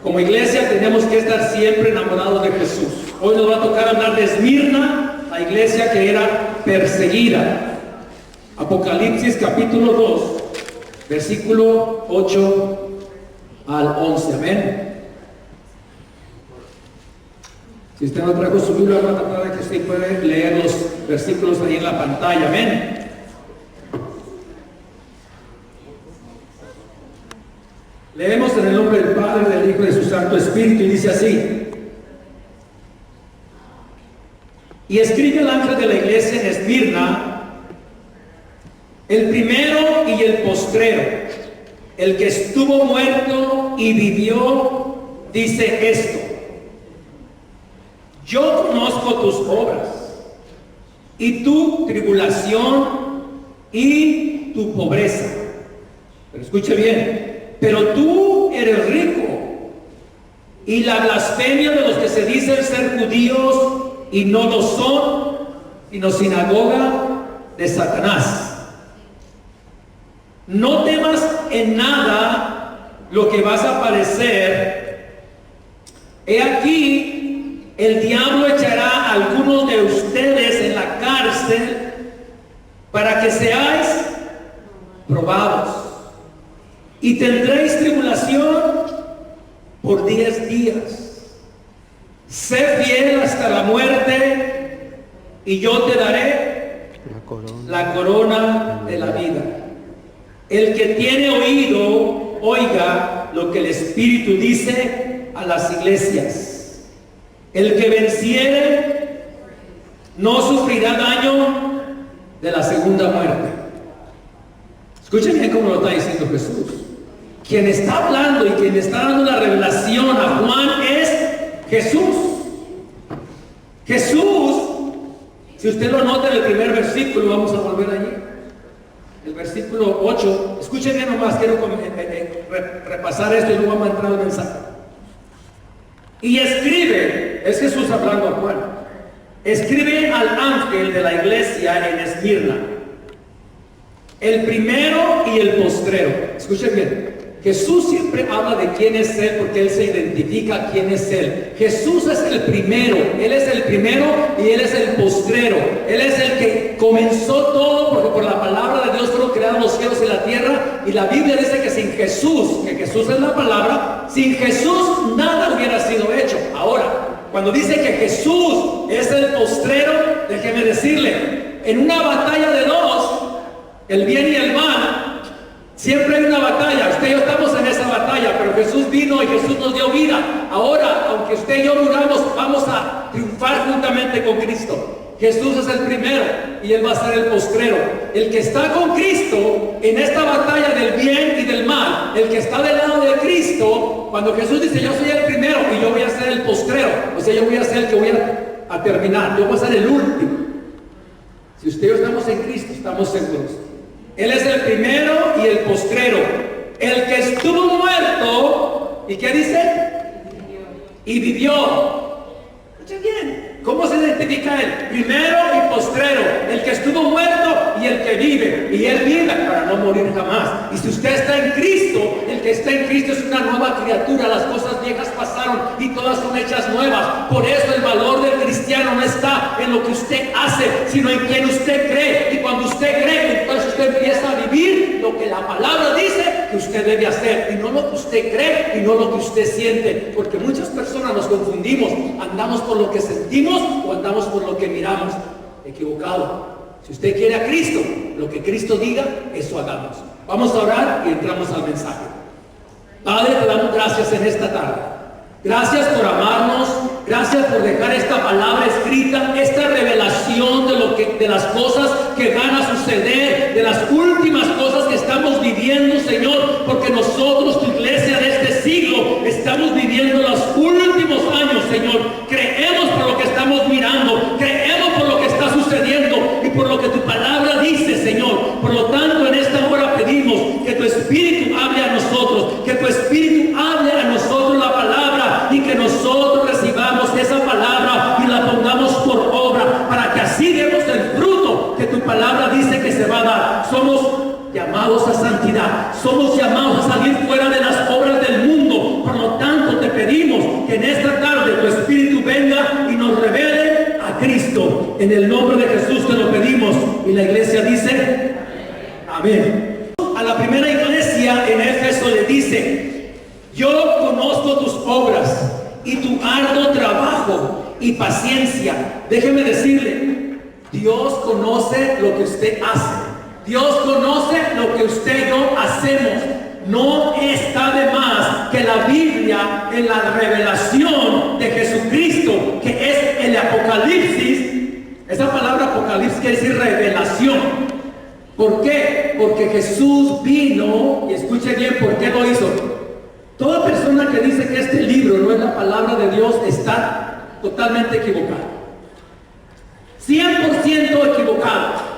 Como iglesia tenemos que estar siempre enamorados de Jesús. Hoy nos va a tocar hablar de Esmirna, la iglesia que era perseguida. Apocalipsis capítulo 2, versículo 8 al 11. Amén. Si usted no trajo su Biblia, vamos a tratar de que usted pueda leer los versículos ahí en la pantalla. Amén. Leemos en el nombre del Padre, del Hijo y de su Santo Espíritu, y dice así: y escribe el ángel de la iglesia en Esmirna, el primero y el postrero, el que estuvo muerto y vivió, dice esto: yo conozco tus obras y tu tribulación y tu pobreza. Pero escuche bien, pero tú eres rico, y la blasfemia de los que se dicen ser judíos y no lo son, sino sinagoga de Satanás. No temas en nada lo que vas a padecer. He aquí, el diablo echará a algunos de ustedes en la cárcel para que seáis probados, y tendréis tribulación por 10 días. Sé fiel hasta la muerte, y yo te daré la corona de la vida. El que tiene oído, oiga lo que el Espíritu dice a las iglesias. El que venciere no sufrirá daño de la segunda muerte. Escuchen bien cómo lo está diciendo Jesús. Quien está hablando y quien está dando la revelación a Juan es Jesús. Jesús, si usted lo nota en el primer versículo, vamos a volver allí. El versículo 8, escuchen bien nomás, quiero repasar esto y luego vamos a entrar al mensaje. Y escribe, es Jesús hablando a Juan, escribe al ángel de la iglesia en Esmirna, el primero y el postrero. Escuchen bien, Jesús siempre habla de quién es Él, porque Él se identifica quién es Él. Jesús es el primero, Él es el primero y Él es el postrero. Él es el que comenzó todo, porque por la palabra de Dios fueron creados los cielos y la tierra. Y la Biblia dice que sin Jesús, que Jesús es la palabra, sin Jesús nada hubiera sido hecho. Ahora, cuando dice que Jesús es el postrero, déjeme decirle, en una batalla de dos, el bien y el mal, siempre hay una batalla. Usted y yo estamos en esa batalla, pero Jesús vino y Jesús nos dio vida. Ahora, aunque usted y yo muramos, vamos a triunfar juntamente con Cristo. Jesús es el primero y Él va a ser el postrero. El que está con Cristo en esta batalla del bien y del mal, el que está del lado de Cristo, cuando Jesús dice yo soy el primero y yo voy a ser el postrero, o sea, yo voy a ser el que voy a terminar, yo voy a ser el último. Si usted y yo estamos en Cristo, estamos seguros. Él es el primero y el postrero, el que estuvo muerto, ¿y qué dice? Y vivió. Escuchen bien, ¿cómo se identifica Él? Primero y postrero, el que estuvo muerto y el que vive. Y Él vive para no morir jamás. Y si usted está en Cristo, el que está en Cristo es una nueva criatura. Las cosas viejas pasaron y todas son hechas nuevas. Por eso el valor del cristiano no está en lo que usted hace, sino en quien usted cree. Y cuando usted cree, entonces usted empieza a vivir lo que la palabra dice que usted debe hacer, y no lo que usted cree y no lo que usted siente. Porque muchas personas nos confundimos, andamos por lo que sentimos o andamos por lo que miramos. Equivocado. Si usted quiere a Cristo, lo que Cristo diga, eso hagamos. Vamos a orar y entramos al mensaje. Padre, te damos gracias en esta tarde. Gracias por amarnos, gracias por dejar esta palabra escrita, esta revelación de las cosas que van a suceder, de las últimas cosas que estamos viviendo, Señor, porque nosotros, tu iglesia de este siglo, estamos viviendo los últimos años, Señor. Creemos por lo que estamos mirando, creemos por lo que está sucediendo y por lo que tu palabra dice, Señor. Por lo tanto, en esta hora pedimos que tu Espíritu hable a nosotros, que tu Espíritu hable a nosotros la palabra, y que nosotros recibamos esa palabra y la pongamos por obra, para que así demos el fruto que tu palabra dice que se va a dar. Somos llamados a santidad, somos llamados a salir fuera de las obras del mundo. Por lo tanto, te pedimos que en esta tarde tu Espíritu venga y nos revele a Cristo. En el nombre de Jesús te lo pedimos. Y la iglesia dice, amén. A la primera iglesia en Éfeso le dice: yo conozco tus obras y tu arduo trabajo y paciencia. Déjeme decirle, Dios conoce lo que usted hace. Dios conoce lo que usted y yo hacemos. No está de más que la Biblia, en la revelación de Jesucristo, que es el Apocalipsis, esa palabra Apocalipsis quiere decir revelación. ¿Por qué? Porque Jesús vino, y escuche bien por qué lo hizo. Toda persona que dice que este libro no es la palabra de Dios está totalmente equivocada. 100% equivocado.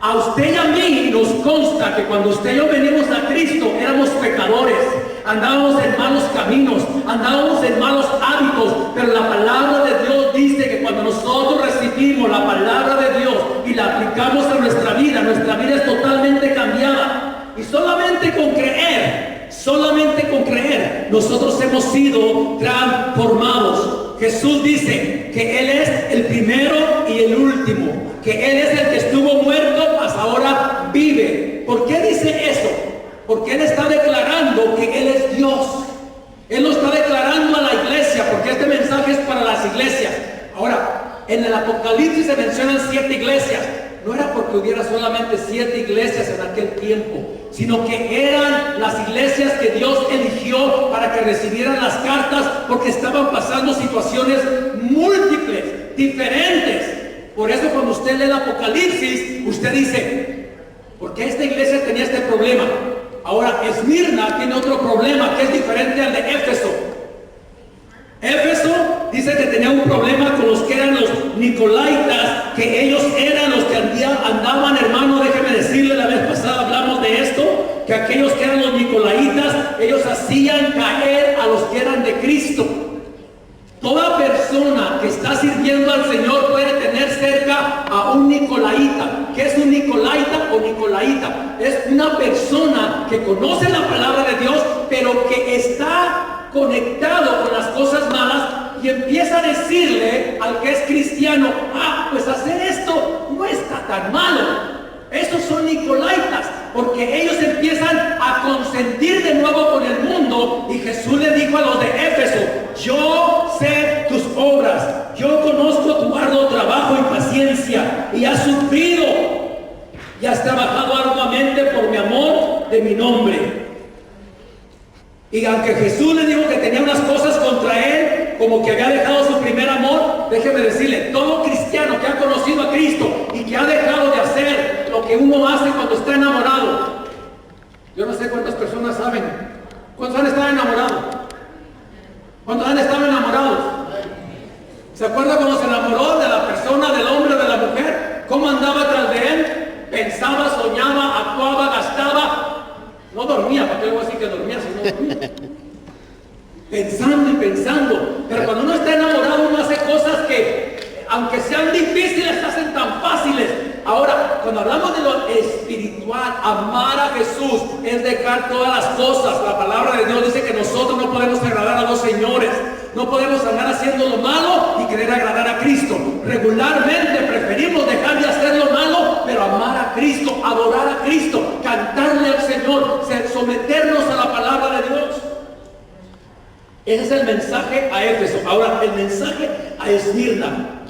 A usted y a mí nos consta que cuando usted y yo venimos a Cristo éramos pecadores, andábamos en malos caminos, andábamos en malos hábitos, pero la palabra de Dios dice que cuando nosotros recibimos la palabra de Dios y la aplicamos a nuestra vida es totalmente cambiada. Y solamente con creer, nosotros hemos sido transformados. Jesús dice que Él es el primero y el último, que Él es el que estuvo muerto, mas ahora vive. ¿Por qué dice eso? Porque Él está declarando que Él es Dios. Él lo está declarando a la iglesia, porque este mensaje es para las iglesias. Ahora, en el Apocalipsis se mencionan 7 iglesias. No era porque hubiera solamente 7 iglesias en aquel tiempo, sino que eran las iglesias que Dios eligió para que recibieran las cartas, porque estaban pasando situaciones múltiples, diferentes. Por eso cuando usted lee el Apocalipsis, usted dice, ¿por qué esta iglesia tenía este problema? Ahora, Esmirna tiene otro problema que es diferente al de Éfeso. Éfeso dice que tenía un problema con los que eran los Nicolaitas, que ellos eran los que andaban, hermano, déjeme decirle, la vez pasada hablamos de esto, que aquellos que eran los Nicolaitas, ellos hacían caer a los que eran de Cristo. Toda persona que está sirviendo al Señor puede tener cerca a un Nicolaita. ¿Qué es un Nicolaita o Nicolaita? Es una persona que conoce la palabra de Dios, pero que está conectado con las cosas malas y empieza a decirle al que es cristiano: pues hacer esto no está tan malo. Esos son Nicolaitas, porque ellos empiezan a consentir de nuevo con el mundo. Y Jesús le dijo a los de Éfeso: yo sé tus obras, yo conozco tu arduo trabajo y paciencia, y has sufrido y has trabajado arduamente por mi amor de mi nombre. Y aunque Jesús le dijo que tenía unas cosas contra él, como que había dejado su primer amor, déjeme decirle, todo cristiano que ha conocido a Cristo y que ha dejado de hacer lo que uno hace cuando está enamorado. Yo no sé cuántas personas saben. ¿Cuántos han estado enamorados? ¿Cuántos han estado enamorados? ¿Se acuerda cuando se enamoró de la persona, del hombre o de la mujer? ¿Cómo andaba tras de él? Pensaba, soñaba, actuaba, gastaba. No dormía, ¿para qué le voy a decir que dormía si no dormía? Pensando y pensando. Pero cuando uno está enamorado, uno hace cosas que, aunque sean difíciles, se hacen tan fáciles. Ahora, cuando hablamos de lo espiritual, amar a Jesús es dejar todas las cosas. La palabra de Dios dice que nosotros no podemos agradar a dos señores. No podemos andar haciendo lo malo y querer agradar a Cristo. Regularmente preferimos dejar de hacer lo malo, pero amar a Cristo, adorar a Cristo, cantarle al Señor, someternos a la palabra de Dios. Ese es el mensaje a Éfeso. Ahora, el mensaje a Esmirna: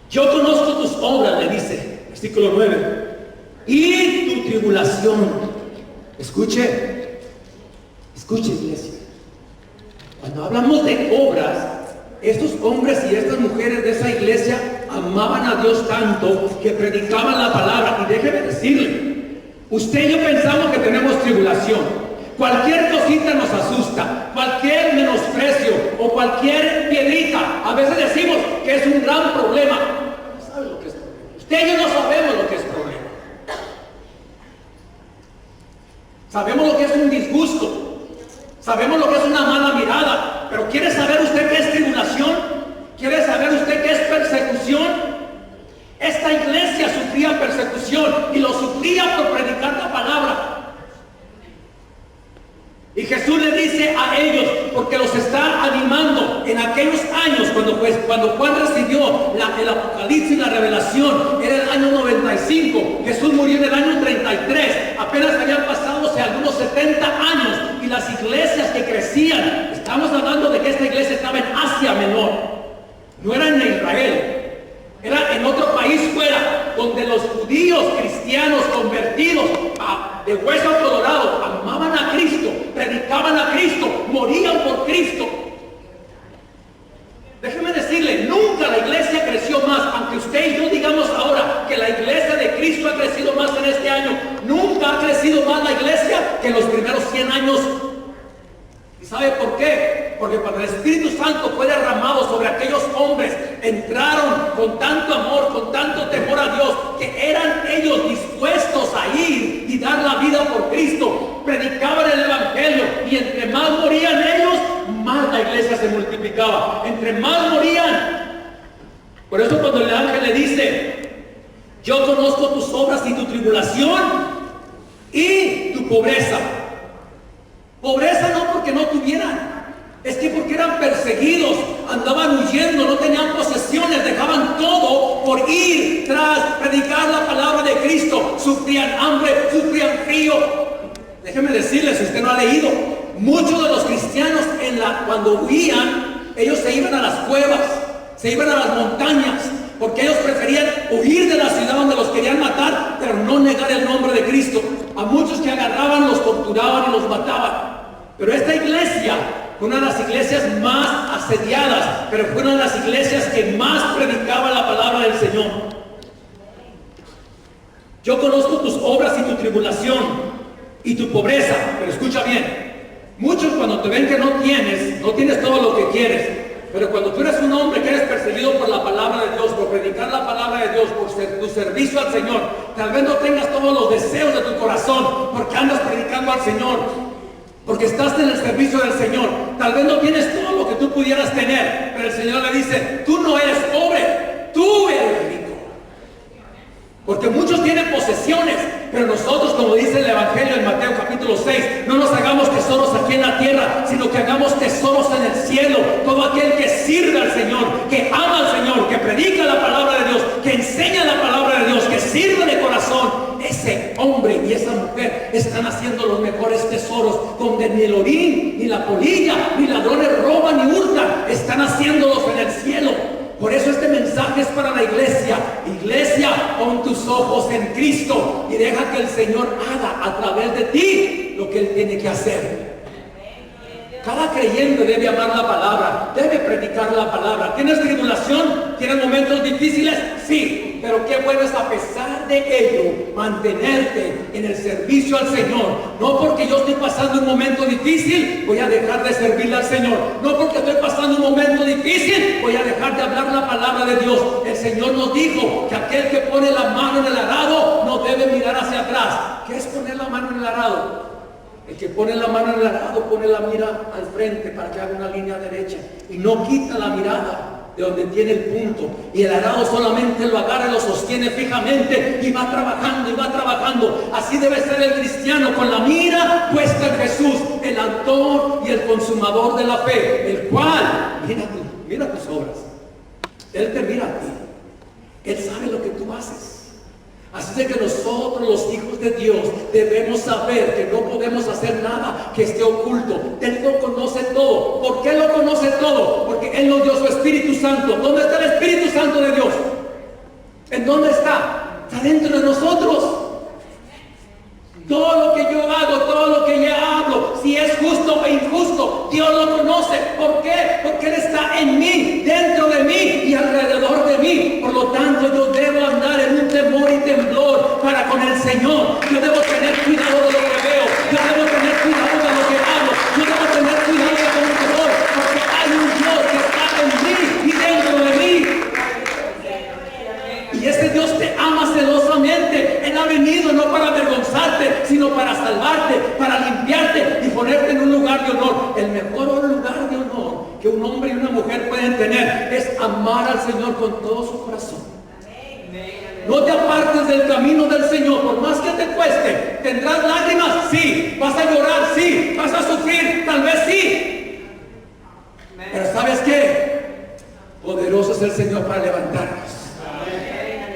yo conozco tus obras, le dice, versículo 9, y tu tribulación. Escuche, iglesia. Cuando hablamos de obras, estos hombres y estas mujeres de esa iglesia amaban a Dios tanto que predicaban la palabra. Y déjeme decirle, usted y yo pensamos que tenemos tribulación. Cualquier cosita nos asusta, cualquier menosprecio o cualquier piedrita, a veces decimos que es un gran problema. No sabe lo que es problema. Usted y yo no sabemos lo que es problema. Sabemos lo que es un disgusto. Sabemos lo que es una mala mirada, pero ¿quiere saber usted qué es tribulación? ¿Quiere saber usted qué es persecución? Esta iglesia sufría persecución y lo sufría por predicar la palabra. Y Jesús le dice a ellos, porque los está animando en aquellos años, cuando Juan recibió el Apocalipsis y la revelación, era el año 95, Jesús murió en el año 33, apenas habían pasado algunos 70 años, y las iglesias que crecían, estamos hablando de que esta iglesia estaba en Asia Menor, no era en Israel, era en otro país fuera, donde los judíos cristianos convertidos de hueso colorado amaban a Cristo, predicaban a Cristo, morían por Cristo. Déjeme decirle, nunca la iglesia creció más, aunque usted y yo digamos ahora que la iglesia de Cristo ha crecido más en este año, nunca ha crecido más la iglesia que en los primeros 100 años. ¿Y sabe por qué? Porque cuando el Espíritu Santo fue derramado sobre aquellos hombres, entraron con tanto amor, con tanto temor a Dios, que eran ellos dispuestos a ir y dar la vida por Cristo, predicaban el Evangelio, y entre más morían ellos, más la iglesia se multiplicaba, entre más morían. Por eso cuando el ángel le dice: yo conozco tus obras y tu tribulación y tu pobreza. Pobreza no porque no tuvieran, es que porque eran perseguidos, andaban huyendo, no tenían posesiones, dejaban todo por ir tras predicar la palabra de Cristo. Sufrían hambre, sufrían frío. Déjeme decirles, si usted no ha leído, muchos de los cristianos cuando huían, ellos se iban a las cuevas, se iban a las montañas, porque ellos preferían huir de la ciudad donde los querían matar, pero no negar el nombre de Cristo. A muchos que agarraban los torturaban y los mataban. Pero esta iglesia fue una de las iglesias más asediadas, pero fue una de las iglesias que más predicaba la palabra del Señor. Yo conozco tus obras y tu tribulación y tu pobreza, pero escucha bien. Muchos cuando te ven que no tienes todo lo que quieres, pero cuando tú eres un hombre que eres perseguido por la palabra de Dios, por predicar la palabra de Dios, por tu servicio al Señor, tal vez no tengas todos los deseos de tu corazón, porque andas predicando al Señor, porque estás en el servicio del Señor, tal vez no tienes todo lo que tú pudieras tener, pero el Señor le dice: tú no eres pobre, tú eres rico. Porque muchos tienen posesiones, pero nosotros, como dice el Evangelio en Mateo capítulo 6, no nos hagamos tesoros aquí en la tierra, sino que hagamos tesoros en el cielo. Todo aquel que sirve al Señor, que ama al Señor, que predica la palabra de Dios, que enseña la palabra de Dios, que sirve de corazón, ese hombre y esa mujer están haciendo los mejores tesoros, donde ni el orín, ni la polilla, ni ladrones roban ni hurtan, están haciéndolos en el cielo. Por eso este mensaje es para la iglesia. Iglesia, pon tus ojos en Cristo y deja que el Señor haga a través de ti lo que Él tiene que hacer. Cada creyente debe amar la palabra, debe predicar la palabra. ¿Tienes tribulación? ¿Tienes momentos difíciles? Sí, pero qué bueno es a pesar de ello mantenerte en el servicio al Señor. No porque yo estoy pasando un momento difícil voy a dejar de servirle al Señor. No porque estoy pasando un momento difícil voy a dejar de hablar la palabra de Dios. El Señor nos dijo que aquel que pone la mano en el arado no debe mirar hacia atrás. ¿Qué es poner la mano en el arado? El que pone la mano en el arado pone la mira al frente para que haga una línea derecha y no quita la mirada de donde tiene el punto, y el arado solamente lo agarra y lo sostiene fijamente y va trabajando y va trabajando. Así debe ser el cristiano, con la mira puesta en Jesús, el autor y el consumador de la fe, el cual mira tus obras. Él te mira a ti, Él sabe lo que tú haces. Así de que nosotros, los hijos de Dios, debemos saber que no podemos hacer nada que esté oculto. Él lo conoce todo. ¿Por qué lo conoce todo? Porque Él nos dio su Espíritu Santo. ¿Dónde está el Espíritu Santo de Dios? ¿En dónde está? Está dentro de nosotros. Todo lo que yo hago, todo lo que yo hablo, si es justo o injusto, Dios lo conoce. ¿Por qué? Porque Él está en mí, dentro de mí y alrededor de mí. Por lo tanto, yo debo andar en un temor y temblor para con el Señor. Yo debo tener cuidado de lo que veo. Yo debo tener cuidado de lo que hago. Yo debo tener cuidado de mi temor, porque hay un Dios que está en mí y dentro de mí. Y ese Dios te ama celosamente. Él ha venido no para avergonzarte, sino para salvarte, para limpiarte y ponerte en un lugar de honor. El mejor lugar de honor que un hombre y una mujer pueden tener es amar al Señor con todo su corazón. No te apartes del camino del Señor, por más que te cueste. ¿Tendrás lágrimas? Sí. ¿Vas a llorar? Sí. ¿Vas a sufrir? Tal vez sí. Pero ¿sabes qué? Poderoso es el Señor para levantarnos.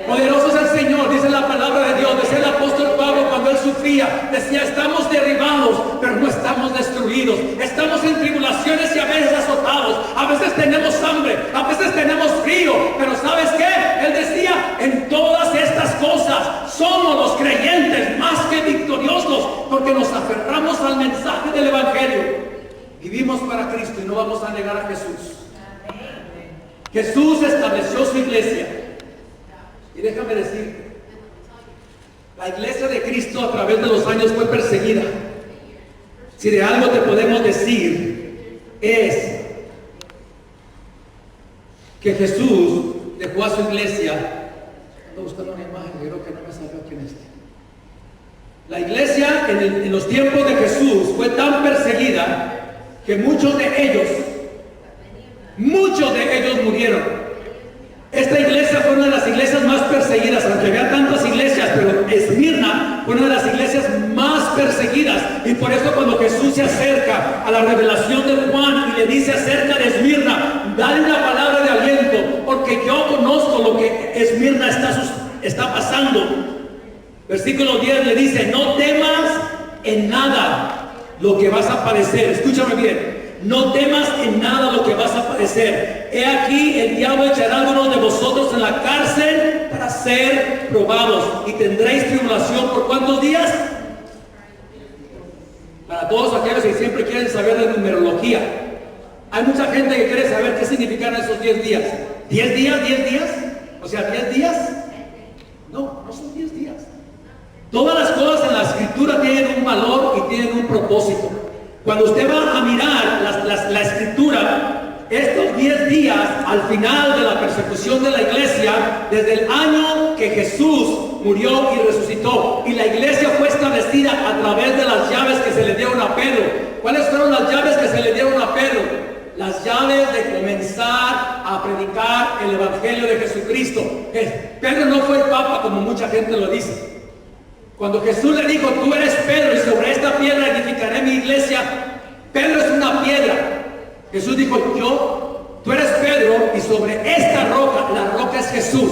Poderoso es el Señor, dice la palabra de Dios. Decía el apóstol Pablo cuando él sufría, decía: estamos derribados, pero no estamos destruidos. Estamos en tribulaciones y a veces azotados. A veces tenemos hambre, a veces tenemos frío. Pero ¿sabes qué? Él decía: en todas estas cosas somos los creyentes más que victoriosos, porque nos aferramos al mensaje del Evangelio. Vivimos para Cristo y no vamos a negar a Jesús. Jesús estableció su iglesia. Y déjame decirte, la iglesia de Cristo a través de los años fue perseguida. Si de algo te podemos decir, es que Jesús dejó a su iglesia. Ando buscando una imagen, creo que no me salió aquí en este. La iglesia en los tiempos de Jesús fue tan perseguida que muchos de ellos murieron. Esta iglesia fue una de las iglesias más perseguidas, aunque había tantas iglesias, pero Esmirna fue una de las iglesias más perseguidas. Y por eso cuando Jesús se acerca a la revelación de Juan y le dice acerca de Esmirna: dale una palabra de aliento, porque yo conozco lo que Esmirna está pasando. Versículo 10 le dice: no temas en nada lo que vas a padecer. Escúchame bien. No temas en nada lo que vas a padecer. He aquí, el diablo echará a algunos de vosotros en la cárcel para ser probados, y tendréis tribulación por ¿cuántos días? Para todos aquellos que siempre quieren saber de numerología, hay mucha gente que quiere saber qué significan esos 10 días. ¿10 días? ¿10 días? O sea, ¿10 días? No, no son 10 días. Todas las cosas en la escritura tienen un valor y tienen un propósito. Cuando usted va a mirar la escritura, estos 10 días al final de la persecución de la iglesia, desde el año que Jesús murió y resucitó, y la iglesia fue establecida a través de las llaves que se le dieron a Pedro. ¿Cuáles fueron las llaves que se le dieron a Pedro? Las llaves de comenzar a predicar el Evangelio de Jesucristo. Pedro no fue el Papa como mucha gente lo dice. Cuando Jesús le dijo: tú eres Pedro y sobre esta piedra edificaré mi iglesia, Pedro es una piedra. Jesús dijo: tú eres Pedro y sobre esta roca, la roca es Jesús.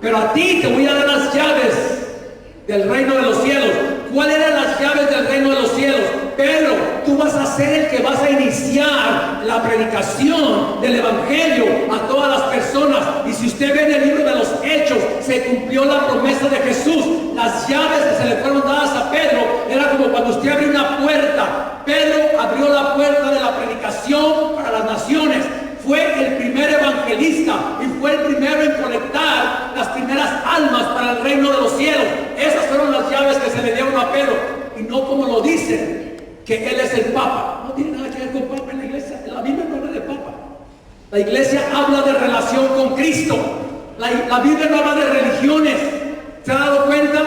Pero a ti te voy a dar las llaves del reino de los cielos. ¿Cuáles eran las llaves del reino de los cielos? Pedro, tú vas a ser el que vas a iniciar la predicación del Evangelio a todas las personas. Y si usted ve en el libro de los Hechos, se cumplió la promesa de Jesús. Las llaves que se le fueron dadas a Pedro era como cuando usted abre una puerta. Pedro abrió la puerta de la predicación para las naciones. Fue el primer evangelista y fue el primero en colectar las primeras almas para el reino de los cielos. Esas fueron las llaves que se le dieron a Pedro, y no como lo dicen, que él es el Papa. No tiene nada que ver con Papa en la iglesia. La Biblia no habla de Papa. La iglesia habla de relación con Cristo. La Biblia no habla de religiones. ¿Se ha dado cuenta?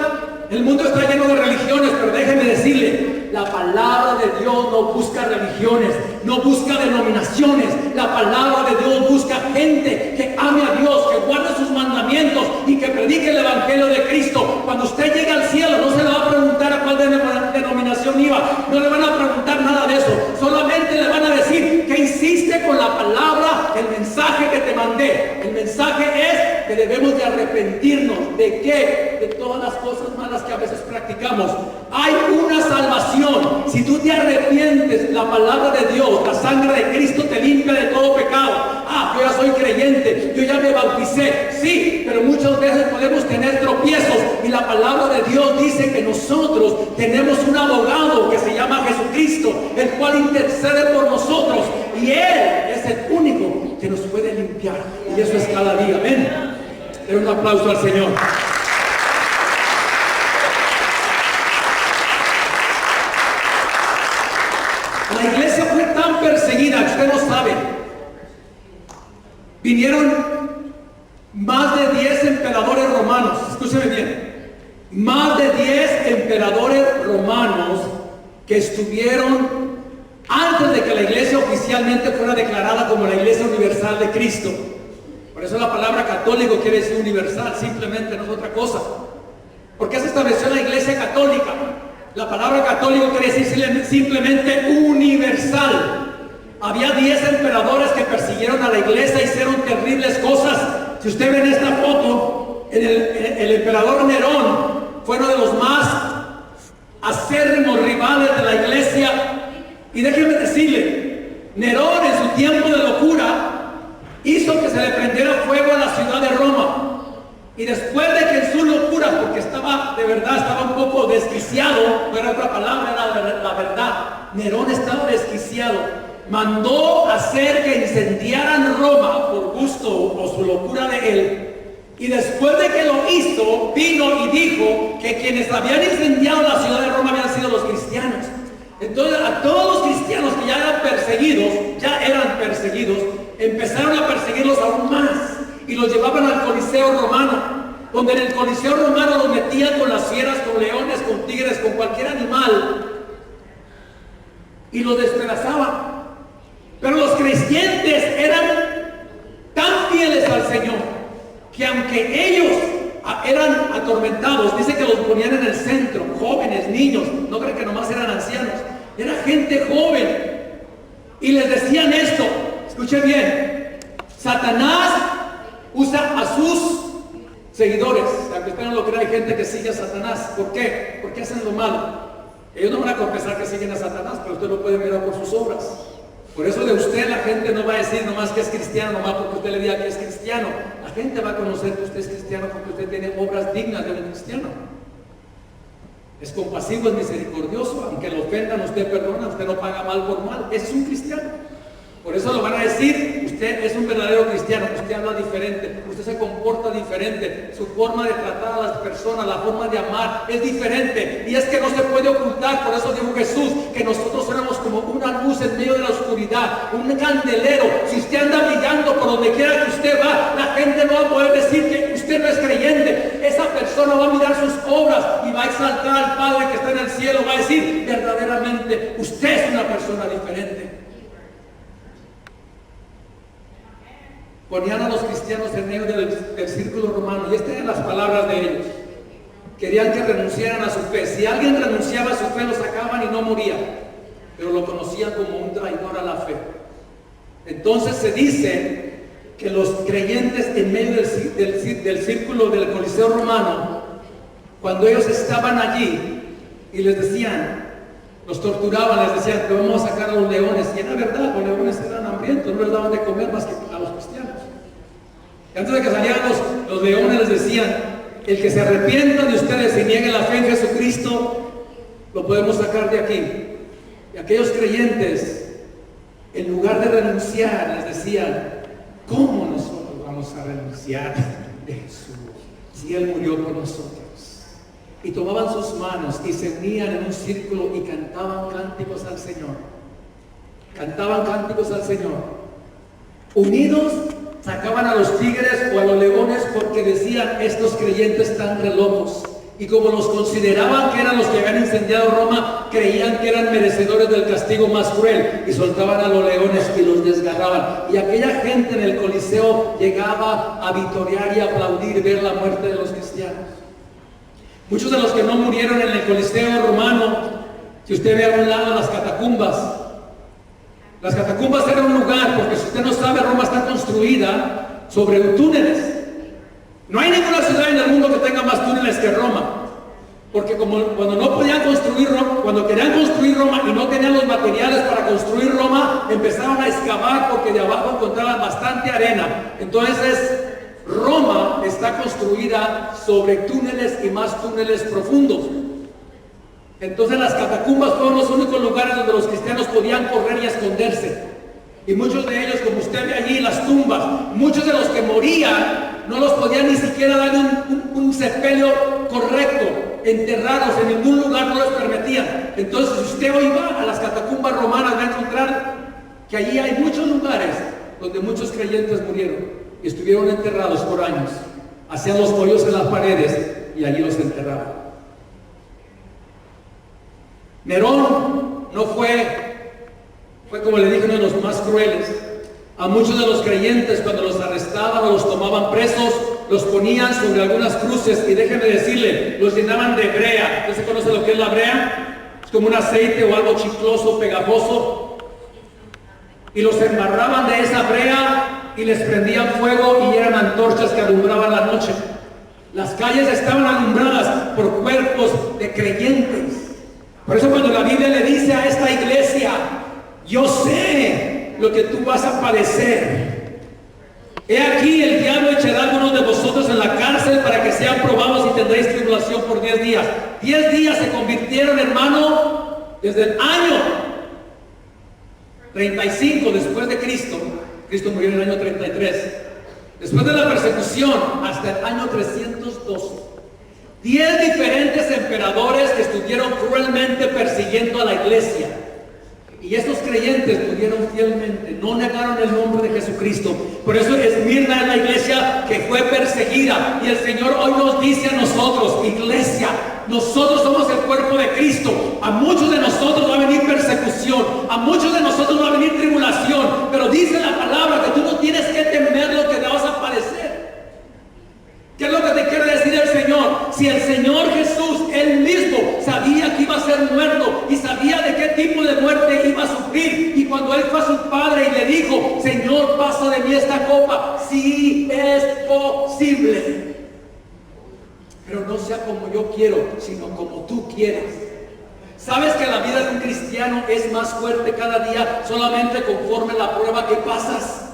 El mundo está lleno de religiones, pero déjeme decirle, la palabra de Dios no busca religiones, no busca denominaciones. La palabra de Dios busca gente que ame a Dios, que guarde sus mandamientos y que predique el Evangelio de Cristo. Cuando usted llegue al cielo, no se le va a preguntar a cuál denominación iba, no le van a preguntar nada de eso, solamente le van a decir que hiciste con la palabra, el mensaje que te mandé. El mensaje es que debemos de arrepentirnos. ¿De qué? De todas las cosas malas que a veces practicamos. Hay una salvación. Si tú te arrepientes, la palabra de Dios, la sangre de Cristo te limpia de todo pecado. Yo ya soy creyente, yo ya me bauticé. Sí, pero muchas veces podemos tener tropiezos, y la palabra de Dios dice que nosotros tenemos un abogado que se llama Jesucristo, el cual intercede por nosotros, y Él es el único que nos puede limpiar, y eso es cada día. Amén. Den un aplauso al Señor. La iglesia fue tan perseguida, usted no sabe. Vinieron más de 10 emperadores romanos. Escúcheme bien. Más de 10 emperadores romanos que estuvieron antes de que la iglesia oficialmente fuera declarada como la iglesia universal de Cristo. Por eso la palabra católico quiere decir universal, simplemente no es otra cosa. ¿Por qué se estableció la iglesia católica? La palabra católico quiere decir simplemente universal. Había 10 emperadores que persiguieron a la iglesia, hicieron terribles tiempo de locura, hizo que se le prendiera fuego a la ciudad de Roma. Y después de que en su locura, porque estaba, de verdad, estaba un poco desquiciado, no era otra palabra, era la verdad, Nerón estaba desquiciado, mandó hacer que incendiaran Roma por gusto o su locura de él. Y después de que lo hizo, vino y dijo que quienes habían incendiado la ciudad de Roma habían sido los cristianos. Entonces a todos los cristianos que ya eran perseguidos, empezaron a perseguirlos aún más y los llevaban al Coliseo romano, donde en el Coliseo romano los metían con las fieras, con leones, con tigres, con cualquier animal y los despedazaban. Pero los creyentes eran tan fieles al Señor que aunque ellos eran atormentados, dice que los ponían en el centro, jóvenes, niños, no creen que nomás eran ancianos, era gente joven, y les decían esto, escuchen bien: Satanás usa a sus seguidores, aunque usted no lo crea, hay gente que sigue a Satanás. ¿Por qué? Porque hacen lo malo. Ellos no van a confesar que siguen a Satanás, pero usted lo puede mirar por sus obras. Por eso de usted la gente no va a decir nomás que es cristiano, nomás porque usted le diga que es cristiano. La gente va a conocer que usted es cristiano porque usted tiene obras dignas de un cristiano. Es compasivo, es misericordioso, aunque lo ofendan, usted perdona, usted no paga mal por mal. Ese es un cristiano. Por eso lo van a decir: usted es un verdadero cristiano, usted habla diferente, usted se comporta diferente, su forma de tratar a las personas, la forma de amar es diferente, y es que no se puede ocultar. Por eso dijo Jesús que nosotros éramos como una luz en medio de la oscuridad, un candelero. Si usted anda brillando por donde quiera que usted va, la gente no va a poder decir que usted no es creyente. Esa persona va a mirar sus obras y va a exaltar al Padre que está en el cielo, va a decir: verdaderamente usted es una persona diferente. Ponían a los cristianos en medio del círculo romano, y estas eran las palabras de ellos. Querían que renunciaran a su fe. Si alguien renunciaba a su fe, lo sacaban y no moría, pero lo conocían como un traidor a la fe. Entonces se dice que los creyentes en medio del círculo del Coliseo romano, cuando ellos estaban allí y les decían, los torturaban, les decían que vamos a sacar a los leones, y era verdad, los leones eran hambrientos, no les daban de comer más que a los cristianos. Y antes de que salieran los leones, les decían: el que se arrepienta de ustedes y niegue la fe en Jesucristo, lo podemos sacar de aquí. Y aquellos creyentes, en lugar de renunciar, les decían: ¿cómo nosotros vamos a renunciar de Jesús si Él murió por nosotros? Y tomaban sus manos y se unían en un círculo y cantaban cánticos al Señor. Cantaban cánticos al Señor. Unidos sacaban a los tigres o a los leones, porque decían: estos creyentes están re locos. Y como los consideraban que eran los que habían incendiado Roma, creían que eran merecedores del castigo más cruel, y soltaban a los leones y los desgarraban. Y aquella gente en el Coliseo llegaba a vitorear y a aplaudir ver la muerte de los cristianos. Muchos de los que no murieron en el Coliseo romano, si usted ve a un lado las catacumbas eran un lugar, porque si usted no sabe, Roma está construida sobre túneles. No hay ninguna ciudad en el mundo que tenga más túneles que Roma, porque cuando no podían construir Roma, cuando querían construir Roma y no tenían los materiales para construir Roma, empezaron a excavar, porque de abajo encontraban bastante arena. Entonces Roma está construida sobre túneles y más túneles profundos. Entonces las catacumbas fueron los únicos lugares donde los cristianos podían correr y esconderse. Y muchos de ellos, como usted ve allí, las tumbas, muchos de los que morían no los podían ni siquiera dar un sepelio correcto, enterrados en ningún lugar, no les permitían. Entonces, si usted hoy va a las catacumbas romanas, va a encontrar que allí hay muchos lugares donde muchos creyentes murieron y estuvieron enterrados por años. Hacían los hoyos en las paredes y allí los enterraban. Nerón no fue como le dije, uno de los más crueles. A muchos de los creyentes, cuando los arrestaban o los tomaban presos, los ponían sobre algunas cruces, y déjeme decirle, los llenaban de brea. ¿Usted se conoce lo que es la brea? Es como un aceite o algo chicloso, pegajoso, y los embarraban de esa brea y les prendían fuego, y eran antorchas que alumbraban la noche. Las calles estaban alumbradas por cuerpos de creyentes. Por eso cuando la Biblia le dice a esta iglesia: yo sé lo que tú vas a padecer. He aquí, el diablo echará a algunos de vosotros en la cárcel para que sean probados y tendréis tribulación por 10 días. 10 días se convirtieron, hermano, desde el año 35 después de Cristo. Cristo murió en el año 33. Después de la persecución hasta el año 312. 10 diferentes emperadores que estuvieron cruelmente persiguiendo a la iglesia. Y estos creyentes murieron fielmente, no negaron el nombre de Jesucristo. Por eso Esmirna es la iglesia que fue perseguida. Y el Señor hoy nos dice a nosotros, iglesia, nosotros somos el cuerpo de Cristo. A muchos de nosotros va a venir persecución, a muchos de nosotros va a venir tribulación. Pero dice la palabra que tú no tienes que temer lo que te vas a padecer. ¿Qué es lo que te quiere decir el Señor? Si el Señor Jesús, Él mismo, sabía que iba a ser muerto y sabía de qué tipo de muerte iba a sufrir, y cuando Él fue a su Padre y le dijo, Señor, pasa de mí esta copa, sí es posible, pero no sea como yo quiero, sino como tú quieras. ¿Sabes que la vida de un cristiano es más fuerte cada día solamente conforme la prueba que pasas?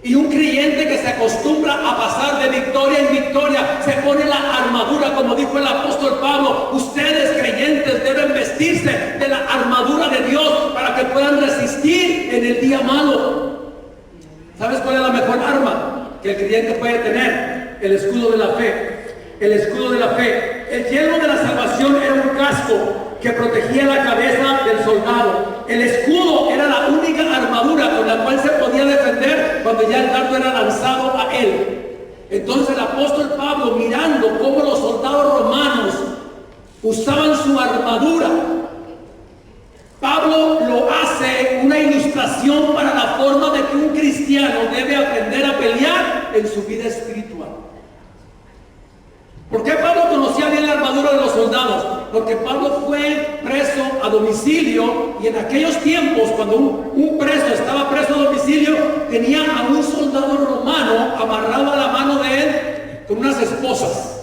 Y un creyente que se acostumbra a pasar de victoria en victoria, se pone la armadura, como dijo el apóstol Pablo. Ustedes creyentes deben vestirse de la armadura de Dios para que puedan resistir en el día malo. ¿Sabes cuál es la mejor arma que el creyente puede tener? El escudo de la fe. El escudo de la fe. El yelmo de la salvación era un casco que protegía la cabeza del soldado. El escudo era la única armadura con la cual se podía defender cuando ya el dardo era lanzado a él. Entonces el apóstol Pablo, mirando cómo los soldados romanos usaban su armadura, Pablo lo hace una ilustración para la forma de que un cristiano debe aprender a pelear en su vida espiritual. ¿Por qué Pablo conocía bien la armadura de los soldados? Porque Pablo fue preso a domicilio, y en aquellos tiempos, cuando un preso estaba preso a domicilio, tenía a un soldado romano amarrado a la mano de él con unas esposas.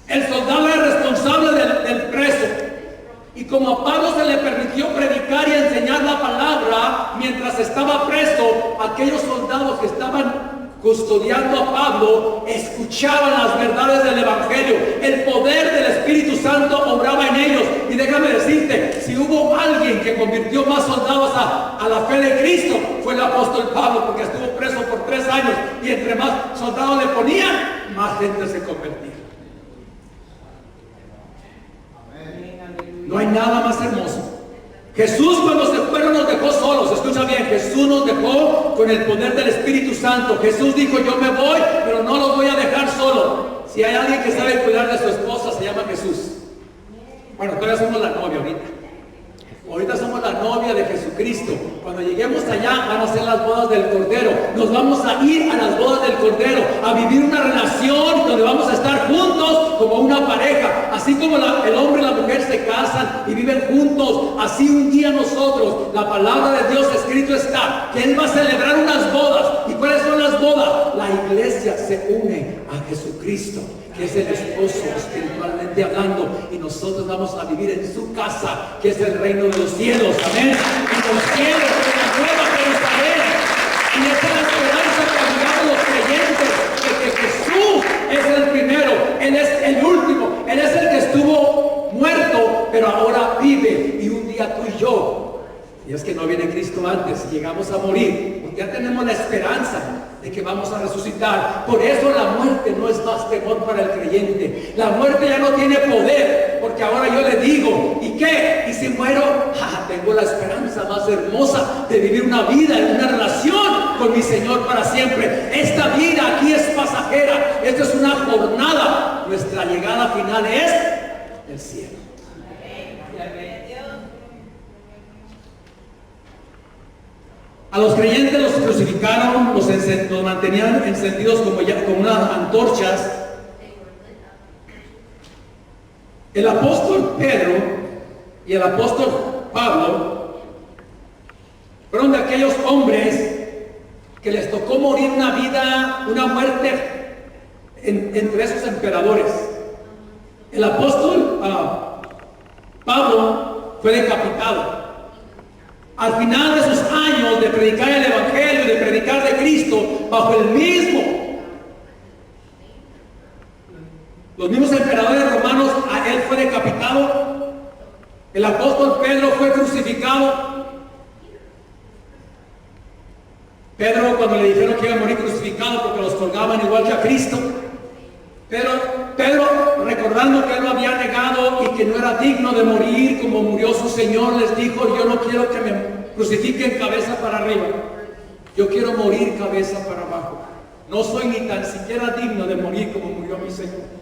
El soldado era responsable del preso. Y como a Pablo se le permitió predicar y enseñar la palabra mientras estaba preso, aquellos soldados que estaban custodiando a Pablo escuchaban las verdades del evangelio. El poder del Espíritu Santo obraba en ellos. Y déjame decirte, si hubo alguien que convirtió más soldados a la fe de Cristo, fue el apóstol Pablo, porque estuvo preso por 3 años, y entre más soldados le ponían, más gente se convertía. No hay nada más hermoso. Jesús, cuando se fueron, nos dejó solos. Escucha bien, Jesús nos dejó con el poder del Espíritu Santo. Jesús dijo, yo me voy, pero no los voy a dejar solo. Si hay alguien que sabe cuidar de su esposa, se llama Jesús. Bueno, todavía somos la novia ahorita. Ahorita somos la novia de Jesucristo. Cuando lleguemos allá, van a ser las bodas del Cordero. Nos vamos a ir a las bodas del Cordero, a vivir una relación donde vamos a estar juntos como una pareja. Así como el hombre y la mujer se casan y viven juntos, así un día nosotros, la palabra de Dios escrito está, que Él va a celebrar unas bodas. ¿Y cuáles son las bodas? La iglesia se une a Jesucristo, que es el esposo espiritualmente hablando, y nosotros vamos a vivir en su casa, que es el reino de los cielos. Amén. En los cielos, en la nueva Jerusalén. Y esa es la esperanza que miramos los creyentes, de que Jesús es el primero, Él es el último, Él es el que estuvo muerto, pero ahora vive. Y un día tú y yo, y es que no viene Cristo antes, llegamos a morir, pues ya tenemos la esperanza de que vamos a resucitar. Por eso la muerte no es más temor para el creyente. La muerte ya no tiene poder, porque ahora yo le digo, ¿y qué? ¿Y si muero? Tengo la esperanza más hermosa de vivir una vida en una relación con mi Señor para siempre. Esta vida aquí es pasajera, esto es una jornada. Nuestra llegada final es el cielo. A los creyentes los crucificaron, los mantenían encendidos como unas antorchas. El apóstol Pedro y el apóstol Pablo fueron de aquellos hombres que les tocó morir una muerte entre esos emperadores. El apóstol Pablo fue decapitado. al final de sus años de predicar el Evangelio y de predicar de Cristo bajo los mismos emperadores romanos, a él fue decapitado. El apóstol Pedro fue crucificado. Pedro, cuando le dijeron que iba a morir crucificado porque los colgaban igual que a Cristo, Pedro, recordando que él lo había negado y que no era digno de morir como murió su Señor, les dijo: yo no quiero que me crucifiquen cabeza para arriba, yo quiero morir cabeza para abajo. No soy ni tan siquiera digno de morir como murió mi Señor.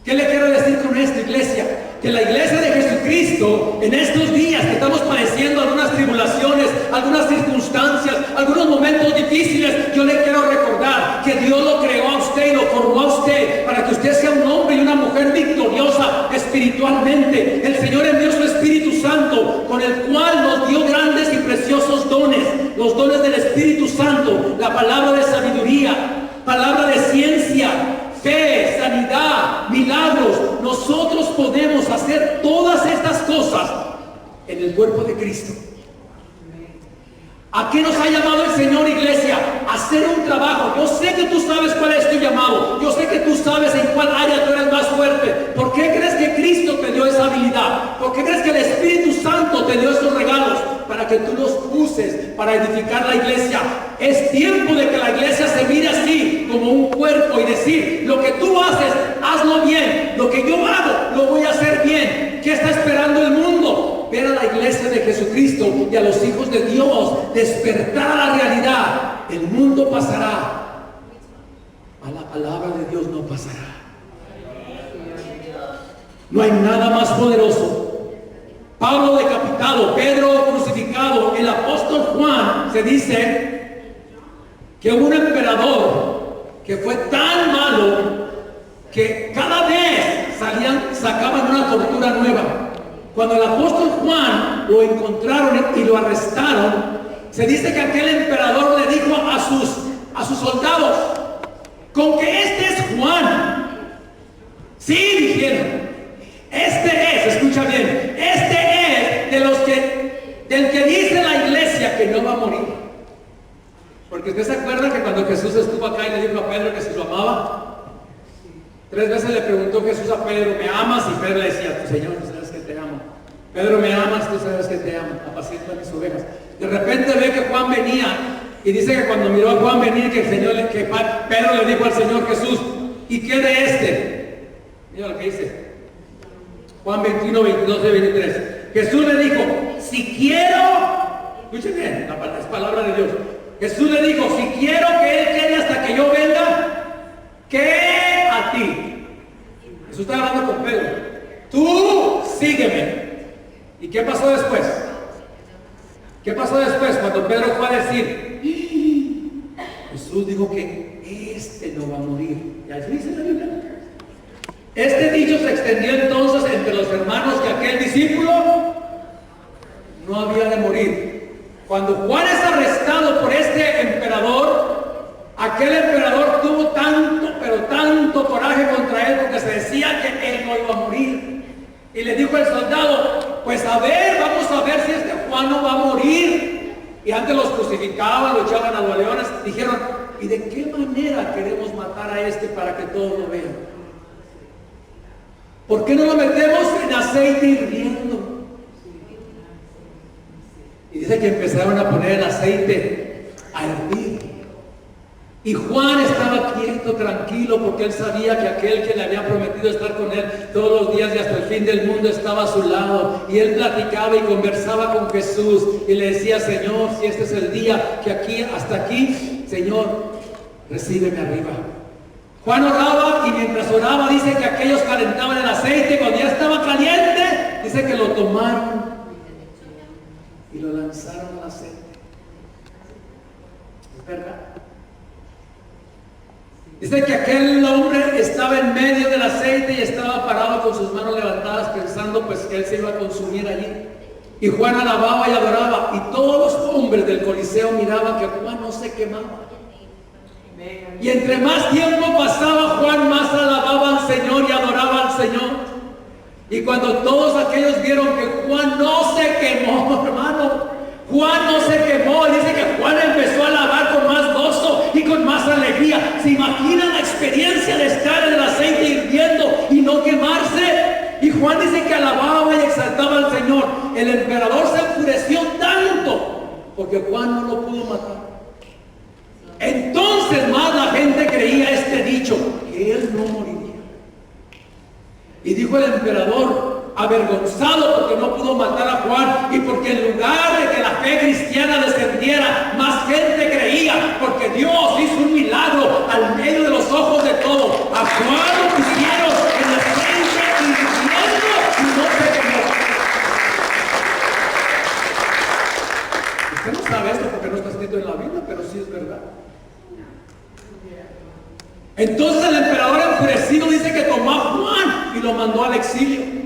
¿Qué le quiero decir con esto, iglesia? Que la iglesia de Jesucristo, en estos días que estamos padeciendo algunas tribulaciones, algunas circunstancias, algunos momentos difíciles, yo le quiero recordar que Dios lo creó a usted y lo formó a usted para que usted sea un hombre y una mujer victoriosa espiritualmente. El Señor envió su Espíritu Santo, con el cual nos dio grandes y preciosos dones, los dones del Espíritu Santo, la palabra de sabiduría, palabra de ciencia, fe, sanidad, milagros. Nosotros podemos hacer todas estas cosas en el cuerpo de Cristo. ¿A qué nos ha llamado el Señor, iglesia? A hacer un trabajo. Yo sé que tú sabes cuál es tu llamado. Yo sé que tú sabes en cuál área tú eres más fuerte. ¿Por qué crees que Cristo te dio esa habilidad? ¿Por qué crees que el Espíritu Santo te dio esos regalos? Para que tú los uses para edificar la iglesia. Es tiempo de que la iglesia se mire así, como un cuerpo, y decir: lo que tú haces, hazlo bien. Lo que yo hago, lo voy a hacer bien. ¿Qué está esperando el mundo? Ver a la iglesia de Jesucristo y a los hijos de Dios despertar a la realidad. El mundo pasará, a la palabra de Dios no pasará. No hay nada más poderoso. Pablo decapitado, Pedro crucificado, el apóstol Juan, se dice que hubo un emperador que fue tan malo que cada vez sacaban una tortura nueva. Cuando el apóstol Juan lo encontraron y lo arrestaron, se dice que aquel emperador le dijo a sus soldados: con que este es Juan. Sí, dijeron. Este es, escucha bien, este es del que dice la iglesia que no va a morir. Porque usted se acuerda que cuando Jesús estuvo acá y le dijo a Pedro que si lo amaba, 3 veces le preguntó Jesús a Pedro: ¿me amas? Y Pedro le decía: tu Señor, tú sabes que te amo. Pedro, ¿me amas? Tú sabes que te amo. Apacienta mis ovejas. De repente ve que Juan venía, y dice que cuando miró a Juan venir, que Pedro le dijo al Señor Jesús: ¿y qué de este? Mira lo que dice Juan 21, 22 y 23. Jesús le dijo: si quiero, escuchen bien, es palabra de Dios. Jesús le dijo: si quiero que él quede hasta que yo venga, ¿qué a ti? Jesús está hablando con Pedro. Tú sígueme. ¿Y qué pasó después? ¿Qué pasó después? Cuando Pedro fue a decir: Jesús dijo que este no va a morir. ¿Ya dice la Biblia? Este dicho se extendió entonces entre los hermanos que aquel discípulo no había de morir. Cuando Juan es arrestado por este emperador, aquel emperador tuvo tanto, pero tanto coraje contra él, porque se decía que él no iba a morir. Y le dijo al soldado: pues a ver, vamos a ver si este Juan no va a morir. Y antes los crucificaban, lo echaban a los leones. Dijeron: ¿y de qué manera queremos matar a este para que todos lo vean? ¿Por qué no lo metemos en aceite hirviendo? Y dice que empezaron a poner el aceite a hervir. Y Juan estaba quieto, tranquilo, porque él sabía que aquel que le había prometido estar con él todos los días y hasta el fin del mundo estaba a su lado. Y él platicaba y conversaba con Jesús y le decía: Señor, si este es el día que hasta aquí, Señor, recíbeme arriba. Juan oraba, y mientras oraba dice que aquellos calentaban el aceite. Cuando ya estaba caliente, dice que lo tomaron y lo lanzaron al aceite. ¿Es verdad? Dice que aquel hombre estaba en medio del aceite y estaba parado con sus manos levantadas, pensando pues que él se iba a consumir allí. Y Juan alababa y adoraba, y todos los hombres del Coliseo miraban que Juan no se quemaba. Y entre más tiempo pasaba Juan, más alababa al Señor y adoraba al Señor. Y cuando todos aquellos vieron que Juan no se quemó, hermano, Juan no se quemó, dice que Juan empezó a alabar con más gozo y con más alegría. ¿Se imaginan la experiencia de estar en el aceite hirviendo y no quemarse? Y Juan dice que alababa y exaltaba al Señor. El emperador se enfureció tanto porque Juan no lo pudo matar. Entonces más la gente creía este dicho, que él no moriría. Y dijo el emperador, avergonzado porque no pudo matar a Juan y porque en lugar de que la fe cristiana descendiera, más gente creía, porque Dios hizo un milagro al medio de los ojos de todos. A Juan lo pusieron en la frente hirviendo y no se quemó. Usted no sabe esto porque no está escrito en la Biblia, pero sí es verdad. Entonces el emperador enfurecido dice que tomó a Juan y lo mandó al exilio.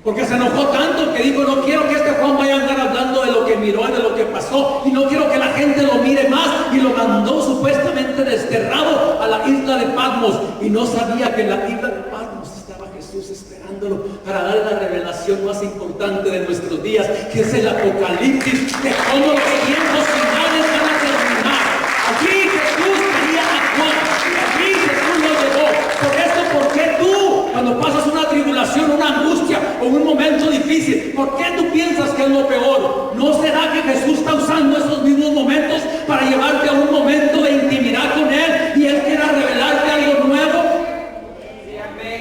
Porque se enojó tanto que dijo, no quiero que este Juan vaya a andar hablando de lo que miró y de lo que pasó, y no quiero que la gente lo mire más, y lo mandó supuestamente desterrado a la isla de Patmos, y no sabía que en la isla de Patmos estaba Jesús esperándolo para dar la revelación más importante de nuestros días, que es el Apocalipsis, de cómo los tiempos finales van a terminar. Aquí Jesús quería a Juan, y aquí Jesús lo llevó. Por eso, ¿por qué tú, cuando pasas una tribulación, una angustia o un momento difícil, por qué tú piensas que es lo peor? ¿No será que Jesús está usando esos mismos momentos para llevarte a un momento de intimidad con Él y Él quiera revelarte algo nuevo?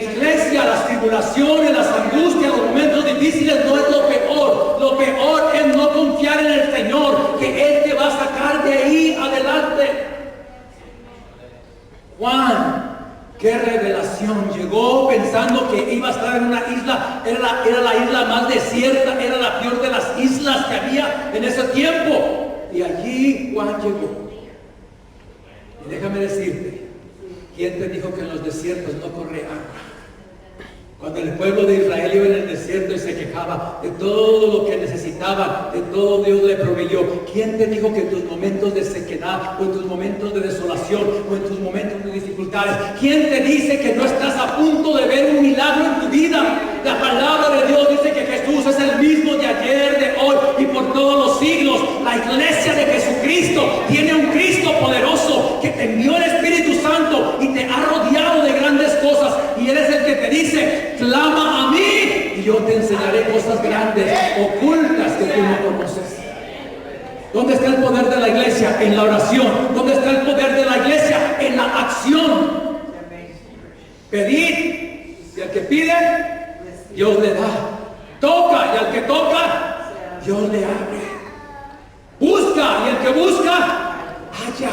Iglesia, las tribulaciones, las angustias, los momentos difíciles no es lo peor. Lo peor es no confiar en el Señor, que Él te va a sacar de ahí adelante. Juan, qué revelación. Llegó pensando que iba a estar en una isla, era la isla más desierta, era la peor de las islas que había en ese tiempo. Y allí Juan llegó. Y déjame decirte, ¿quién te dijo que en los desiertos no corre agua? Cuando el pueblo de Israel iba en el desierto y se quejaba de todo lo que necesitaban, de todo Dios le proveyó. ¿Quién te dijo que en tus momentos de sequedad, o en tus momentos de desolación, o en tus momentos de dificultades, quién te dice que no estás a punto de ver un milagro en tu vida? La palabra de Dios dice que Jesús es el mismo de ayer, de hoy y por todos los siglos. La iglesia de Jesucristo tiene un Cristo poderoso que te envió el Espíritu Santo y te ha rodeado de grandes cosas, y Él es el que te dice, clama a mí y yo te enseñaré cosas grandes, ocultas que tú no conoces. ¿Dónde está el poder de la iglesia? En la oración. ¿Dónde está el poder de la iglesia? En la acción. Pedid, y al que pide, Dios le da. Toca, y al que toca, Dios le abre. Busca, y el que busca, halla.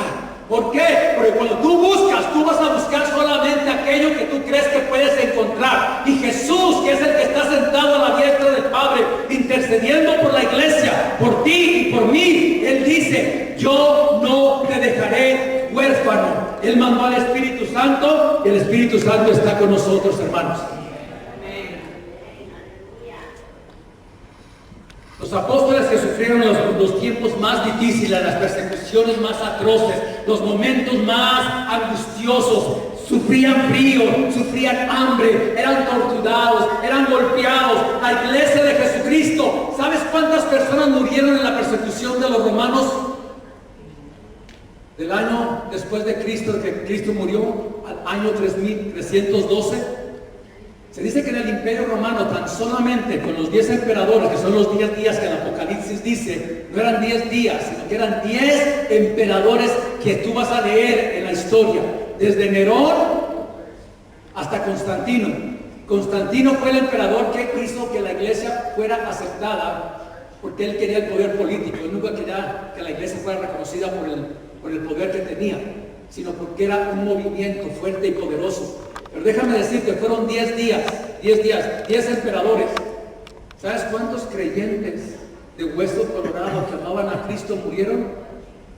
¿Por qué? Porque cuando tú buscas, tú vas a buscar solamente aquello que tú crees que puedes encontrar. Y Jesús, que es el que está sentado a la diestra del Padre, intercediendo por la iglesia, por ti y por mí, Él dice, yo no te dejaré huérfano. Él mandó al Espíritu Santo y el Espíritu Santo está con nosotros, hermanos. Los apóstoles que sufrieron los tiempos más difíciles, las persecuciones más atroces, los momentos más angustiosos, sufrían frío, sufrían hambre, eran torturados, eran golpeados. La iglesia de Jesucristo, ¿sabes cuántas personas murieron en la persecución de los romanos? Del año después de Cristo, que Cristo murió, al año 3312. Se dice que en el Imperio Romano, tan solamente con los 10 emperadores, que son los 10 días que el Apocalipsis dice, no eran 10 días, sino que eran 10 emperadores que tú vas a leer en la historia, desde Nerón hasta Constantino. Constantino fue el emperador que hizo que la iglesia fuera aceptada, porque él quería el poder político. Él nunca quería que la iglesia fuera reconocida por el poder que tenía, sino porque era un movimiento fuerte y poderoso. Pero déjame decirte, fueron 10 días, 10 emperadores. ¿Sabes cuántos creyentes de hueso colorado que amaban a Cristo murieron?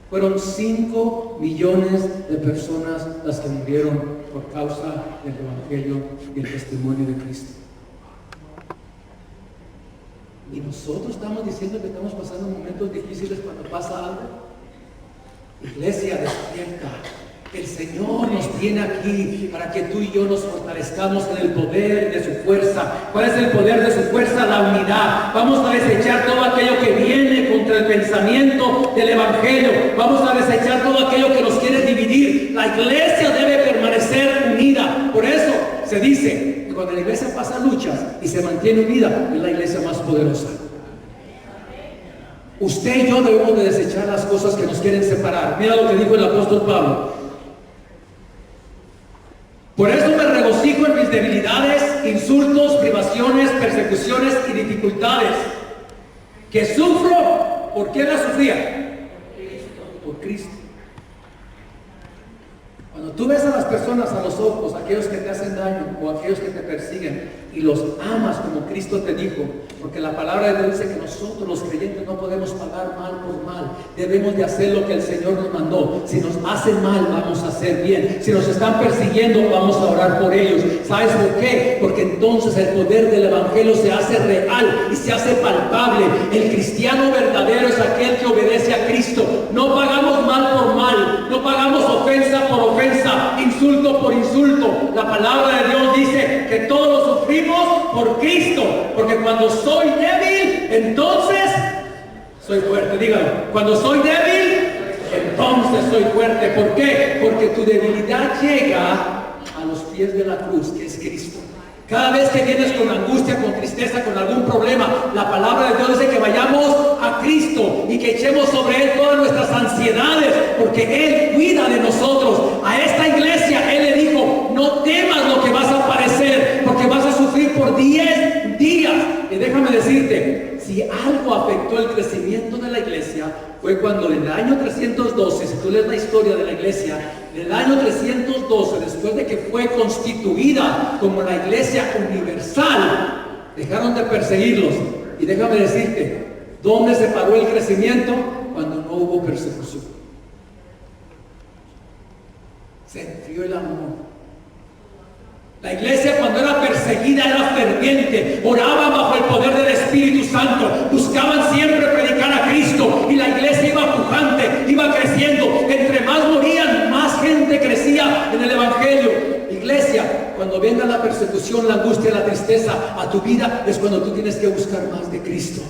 Fueron 5 millones de personas las que murieron por causa del Evangelio y el testimonio de Cristo. Y nosotros estamos diciendo que estamos pasando momentos difíciles cuando pasa algo. Iglesia, despierta. El Señor nos tiene aquí para que tú y yo nos fortalezcamos en el poder de su fuerza. ¿Cuál es el poder de su fuerza? La unidad. Vamos a desechar todo aquello que viene contra el pensamiento del Evangelio. Vamos a desechar todo aquello que nos quiere dividir. La iglesia debe permanecer unida. Por eso se dice que cuando la iglesia pasa luchas y se mantiene unida, es la iglesia más poderosa. Usted y yo debemos de desechar las cosas que nos quieren separar. Mira lo que dijo el apóstol Pablo. Por eso me regocijo en mis debilidades, insultos, privaciones, persecuciones y dificultades que sufro. ¿Por qué las sufría? Por Cristo. Cuando tú ves a las personas a los ojos, aquellos que te hacen daño o aquellos que te persiguen, y los amas como Cristo te dijo, porque la palabra de Dios dice que nosotros los creyentes no podemos pagar mal por mal, debemos de hacer lo que el Señor nos mandó. Si nos hacen mal, vamos a hacer bien. Si nos están persiguiendo, vamos a orar por ellos. ¿Sabes por qué? Porque entonces el poder del Evangelio se hace real y se hace palpable. El cristiano verdadero es aquel que obedece a Cristo. No pagamos mal por mal, no pagamos ofensa por ofensa, insulto por insulto. La palabra de Dios dice que todos lo sufrimos por Cristo, porque cuando soy débil, entonces soy fuerte. Dígalo, cuando soy débil, entonces soy fuerte. ¿Por qué? Porque tu debilidad llega a los pies de la cruz, que es Cristo. Cada vez que vienes con angustia, con tristeza, con algún problema, la palabra de Dios dice que vayamos a Cristo y que echemos sobre Él todas nuestras ansiedades, porque Él cuida de nosotros. A esta iglesia Él le dijo: no temas lo que vas a padecer, porque vas a sufrir por 10 días. Y déjame decirte, si algo afectó el crecimiento de la iglesia, fue cuando en el año 312, si tú lees la historia de la iglesia, en el año 312, después de que fue constituida como la iglesia universal, dejaron de perseguirlos. Y déjame decirte, ¿dónde se paró el crecimiento? Cuando no hubo persecución. Se enfrió el amor. La iglesia, cuando era perseguida, era ferviente, oraba bajo el poder del Espíritu Santo, buscaban siempre predicar a Cristo, y la iglesia iba pujante, iba creciendo. Entre más morían, más gente crecía en el Evangelio. Iglesia, cuando venga la persecución, la angustia, la tristeza a tu vida, es cuando tú tienes que buscar más de Cristo.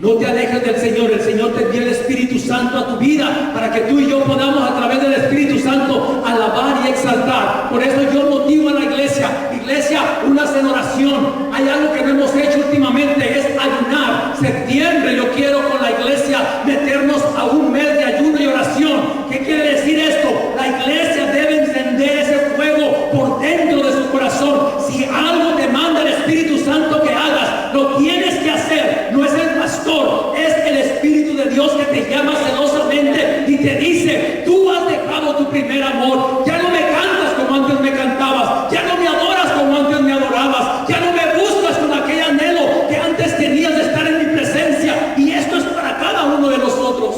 No te alejes del Señor. El Señor te envía el Espíritu Santo a tu vida para que tú y yo podamos, a través del Espíritu Santo, alabar y exaltar. Por eso yo motivo a la iglesia. Iglesia, únase en oración. Hay algo que no hemos hecho últimamente, es ayunar. Septiembre yo quiero con la iglesia meternos a un mes de ayuno y oración. ¿Qué quiere decir esto? La iglesia debe encender ese fuego por dentro de su corazón. Si algo te manda el Espíritu Santo que hagas, lo tienes que hacer. No es el pastor, es el Espíritu de Dios que te llama celosamente y te dice: tú has dejado tu primer amor. Ya no me cantas como antes me cantabas, ya no me adoras como antes me adorabas, ya no me buscas con aquel anhelo que antes tenías de estar en mi presencia. Y esto es para cada uno de nosotros.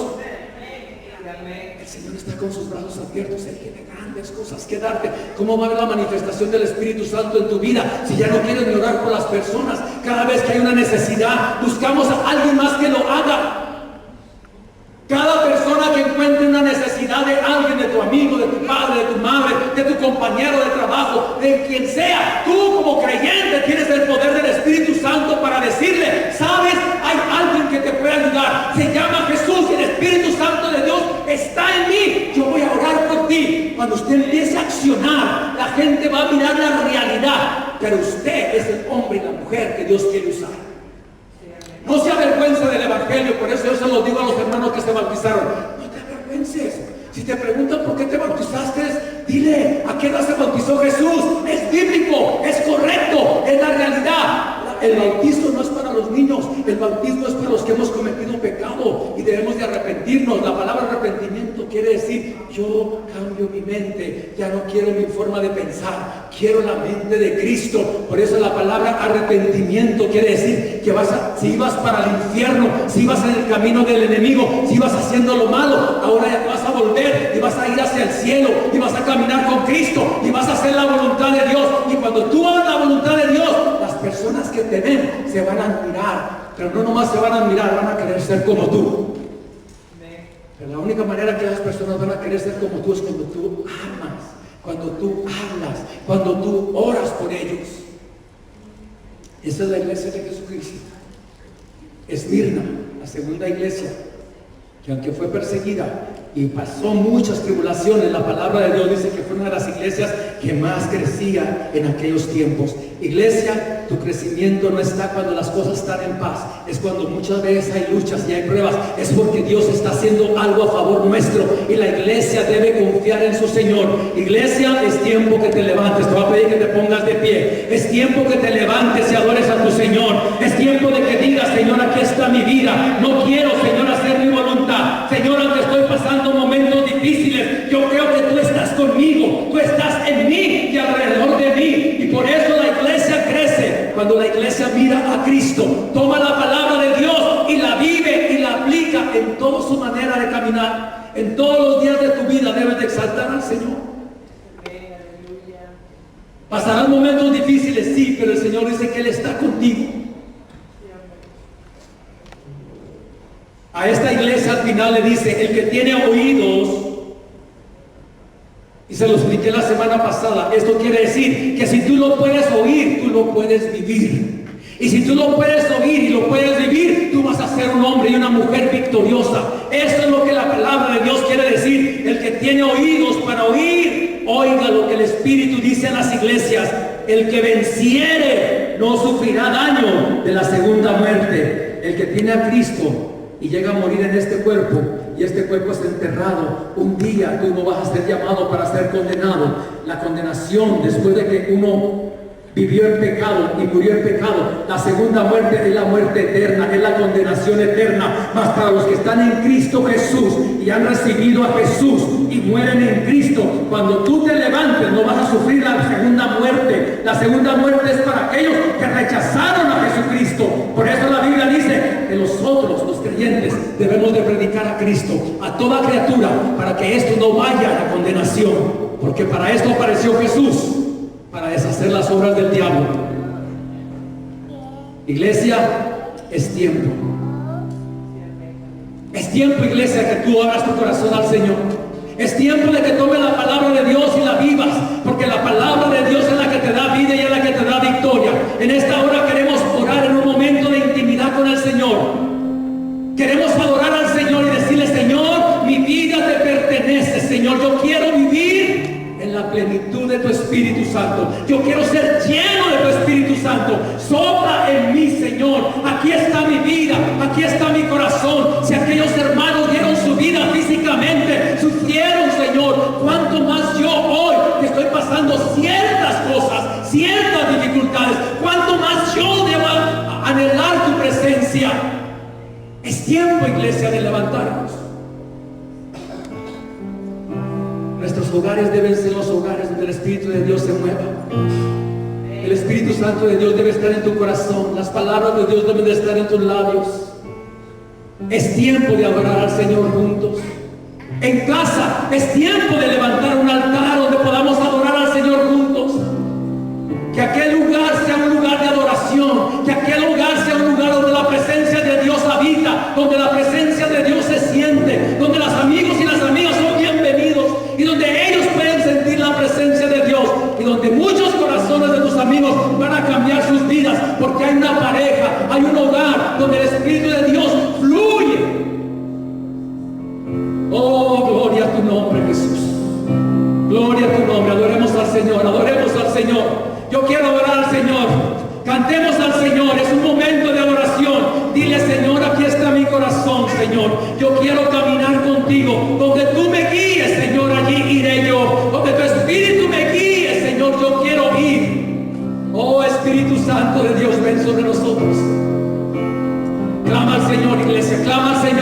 El Señor está con sus brazos abiertos. Él tiene grandes cosas que darte. ¿Cómo va a haber la manifestación del Espíritu Santo en tu vida si ya no quieres ni orar por las personas? Cada vez que hay una necesidad, buscamos a alguien más que lo haga. Cada persona que encuentre una necesidad de alguien, de tu amigo, de tu padre, de tu madre, de tu compañero de trabajo, de quien sea, tú como creyente tienes el poder del Espíritu Santo para decirle: sabes, hay alguien que te puede ayudar, se llama Jesús, y el Espíritu Santo de Dios está en mí, yo voy a orar por ti. Cuando usted empiece a accionar, la gente va a mirar la realidad, pero usted es el hombre y la mujer que Dios quiere usar. No se avergüence del Evangelio. Por eso yo se lo digo a los hermanos que se bautizaron: no te avergüences. Si te preguntan por qué te bautizaste, dile: ¿a qué edad se bautizó Jesús? Es bíblico, es correcto, es la realidad. El bautismo no es para los niños, el bautismo es para los que hemos cometido pecado y debemos de arrepentirnos. La palabra arrepentimiento quiere decir: yo cambio mi mente, ya no quiero mi forma de pensar, quiero la mente de Cristo. Por eso la palabra arrepentimiento quiere decir que si ibas para el infierno, si ibas en el camino del enemigo, si ibas haciendo lo malo, ahora ya te vas a volver y vas a ir hacia el cielo y vas a caminar con Cristo y vas a hacer la voluntad de Dios. Y cuando tú hagas la voluntad de Dios, las personas que te ven se van a admirar, pero no nomás se van a admirar, van a querer ser como tú. Pero la única manera que las personas van a querer ser como tú es cuando tú amas, cuando tú hablas, cuando tú oras por ellos. Esa es la iglesia de Jesucristo. Esmirna, la segunda iglesia, que aunque fue perseguida y pasó muchas tribulaciones, la palabra de Dios dice que fue una de las iglesias que más crecía en aquellos tiempos. Iglesia, tu crecimiento no está cuando las cosas están en paz, es cuando muchas veces hay luchas y hay pruebas, es porque Dios está haciendo algo a favor nuestro y la iglesia debe confiar en su Señor. Iglesia, es tiempo que te levantes. Te voy a pedir que te pongas de pie. Es tiempo que te levantes y adores a tu Señor. Es tiempo de que digas: Señor, aquí está mi vida, no quiero, Señor, hacer mi voluntad. Señor, aunque estoy pasando momentos difíciles, yo creo que tú estás conmigo, tú estás en mí y alrededor de mí, y por eso la iglesia crece cuando la iglesia mira a Cristo, toma la palabra de Dios y la vive y la aplica en toda su manera de caminar. En todos los días de tu vida debes de exaltar al Señor. Pasarán momentos difíciles, sí, pero el Señor dice que Él está contigo. A esta iglesia al final le dice: el que tiene oídos, y se lo expliqué la semana pasada, esto quiere decir que si tú lo puedes oír, tú lo puedes vivir. Y si tú lo puedes oír y lo puedes vivir, tú vas a ser un hombre y una mujer victoriosa. Eso es lo que la palabra de Dios quiere decir. El que tiene oídos para oír, oiga lo que el Espíritu dice a las iglesias: el que venciere no sufrirá daño de la segunda muerte. El que tiene a Cristo y llega a morir en este cuerpo, y este cuerpo es enterrado, un día tú no vas a ser llamado para ser condenado. La condenación, después de que uno vivió en pecado y murió en pecado, la segunda muerte es la muerte eterna, es la condenación eterna. Mas para los que están en Cristo Jesús y han recibido a Jesús y mueren en Cristo, cuando tú te levantes no vas a sufrir la segunda muerte. La segunda muerte es para aquellos que rechazaron a Jesucristo. Por eso la Biblia dice que nosotros, los creyentes, debemos de predicar a Cristo a toda criatura, para que esto no vaya a la condenación, porque para esto apareció Jesús, para deshacer las obras del diablo. Iglesia, es tiempo. Es tiempo, iglesia, que tú abras tu corazón al Señor. Es tiempo de que tomes la palabra de Dios y la vivas, porque la palabra de Dios es la que te da vida y es la que te da victoria. En esta hora queremos orar en un momento de intimidad con el Señor. Queremos adorar al Señor y decirle: Señor, mi vida te pertenece. Señor, yo quiero vivir en la plenitud de tu Espíritu Santo. Yo quiero ser lleno de tu Espíritu Santo. Sopla en mí, Señor. Aquí está mi vida, aquí está mi corazón. Si aquellos hermanos dieron su vida físicamente, sufrieron, Señor, cuánto más yo hoy que estoy pasando ciertas cosas, ciertas dificultades, cuánto más yo debo anhelar tu presencia. Es tiempo, iglesia, de levantarnos. Nuestros hogares deben ser los hogares donde el Espíritu de Dios se mueva. El Espíritu Santo de Dios debe estar en tu corazón. Las palabras de Dios deben de estar en tus labios. Es tiempo de adorar al Señor juntos. En casa es tiempo de levantar un altar donde podamos adorar al Señor juntos. Que aquel lugar sea un lugar de adoración. Que aquel lugar sea un lugar donde la presencia de Dios habita, donde la presencia de Dios se siente, donde los amigos y las amigas son bienvenidos, y donde ellos pueden sentir la presencia de Dios, y donde muchos corazones de tus amigos van a cambiar sus vidas, porque hay una pareja, hay un hogar donde el Espíritu de Dios fluye. Oh, gloria a tu nombre, Jesús. Gloria a tu nombre. Adoremos al Señor, adoremos al Señor. Yo quiero adorar al Señor. Cantemos al Señor. Es un momento de adoración. Dile: Señor, aquí está mi corazón, Señor. Yo quiero caminar contigo. Donde tú me guíes, Señor, allí iré yo. Donde tu Espíritu me guíe, Señor, yo quiero ir. Oh, Espíritu Santo de Dios, ven sobre nosotros. Clama al Señor, iglesia. Clama al Señor.